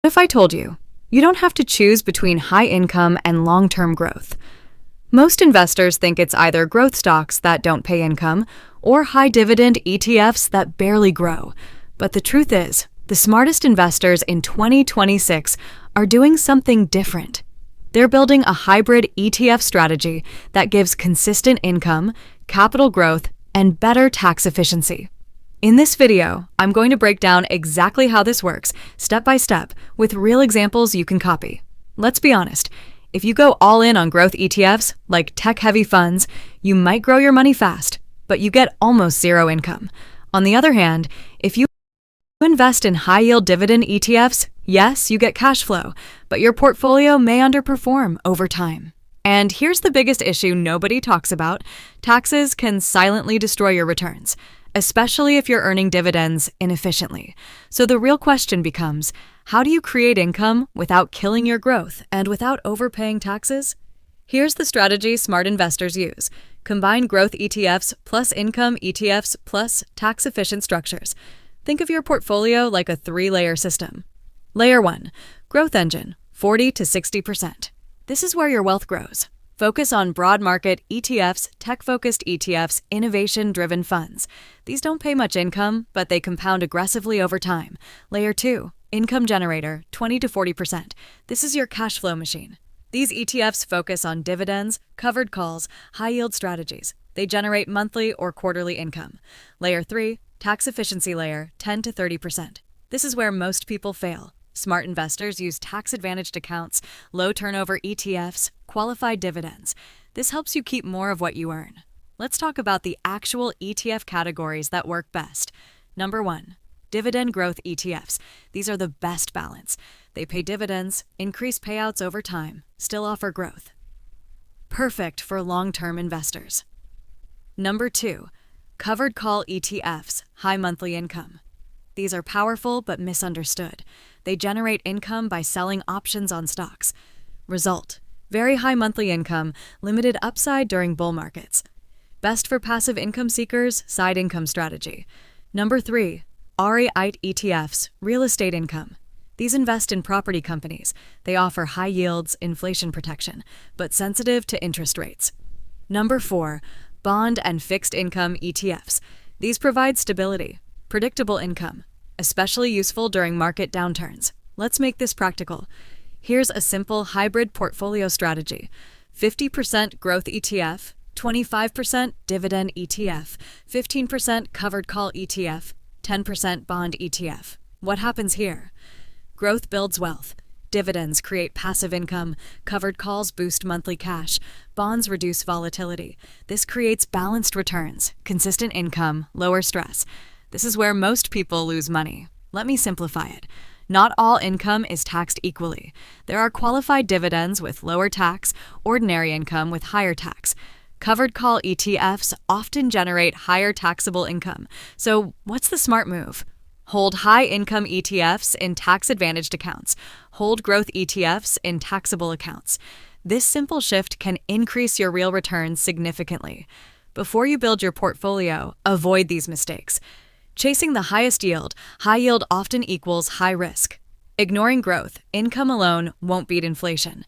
What if I told you you don't have to choose between high income and long-term growth? Most investors think it's either growth stocks that don't pay income or high dividend ETFs that barely grow. But the truth is, the smartest investors in 2026 are doing something different. They're building a hybrid ETF strategy that gives consistent income, capital growth, and better tax efficiency. In this video, I'm going to break down exactly how this works, step by step, with real examples you can copy. Let's be honest, if you go all in on growth ETFs, like tech-heavy funds, you might grow your money fast, but you get almost zero income. On the other hand, if you invest in high-yield dividend ETFs, yes, you get cash flow, but your portfolio may underperform over time. And here's the biggest issue nobody talks about: taxes can silently destroy your returns, especially if you're earning dividends inefficiently. So the real question becomes, how do you create income without killing your growth and without overpaying taxes? Here's the strategy smart investors use. Combine growth ETFs plus income ETFs plus tax-efficient structures. Think of your portfolio like a 3-layer system. Layer 1, growth engine, 40 to 60%. This is where your wealth grows. Focus on broad market ETFs, tech-focused ETFs, innovation-driven funds. These don't pay much income, but they compound aggressively over time. Layer 2, income generator, 20 to 40%. This is your cash flow machine. These ETFs focus on dividends, covered calls, high-yield strategies. They generate monthly or quarterly income. Layer 3, tax efficiency layer, 10 to 30%. This is where most people fail. Smart investors use tax-advantaged accounts, low-turnover ETFs, qualified dividends. This helps you keep more of what you earn. Let's talk about the actual ETF categories that work best. Number 1, dividend growth ETFs. These are the best balance. They pay dividends, increase payouts over time, still offer growth. Perfect for long-term investors. Number 2, covered call ETFs, high monthly income. These are powerful but misunderstood. They generate income by selling options on stocks. Result: very high monthly income, limited upside during bull markets. Best for passive income seekers, side income strategy. Number 3, REIT ETFs, real estate income. These invest in property companies. They offer high yields, inflation protection, but sensitive to interest rates. Number 4, bond and fixed income ETFs. These provide stability, predictable income, especially useful during market downturns. Let's make this practical. Here's a simple hybrid portfolio strategy: 50% growth ETF, 25% dividend ETF, 15% covered call ETF, 10% bond ETF. What happens here? Growth builds wealth. Dividends create passive income. Covered calls boost monthly cash. Bonds reduce volatility. This creates balanced returns, consistent income, lower stress. This is where most people lose money. Let me simplify it. Not all income is taxed equally. There are qualified dividends with lower tax, ordinary income with higher tax. Covered call ETFs often generate higher taxable income. So what's the smart move? Hold high income ETFs in tax-advantaged accounts. Hold growth ETFs in taxable accounts. This simple shift can increase your real returns significantly. Before you build your portfolio, avoid these mistakes. Chasing the highest yield, high yield often equals high risk. Ignoring growth, income alone won't beat inflation.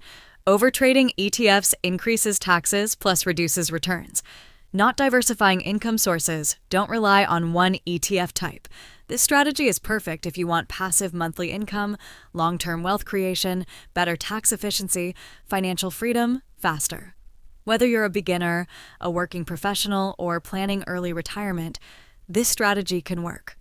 Overtrading ETFs increases taxes plus reduces returns. Not diversifying income sources, don't rely on one ETF type. This strategy is perfect if you want passive monthly income, long-term wealth creation, better tax efficiency, financial freedom, faster. Whether you're a beginner, a working professional, or planning early retirement, this strategy can work.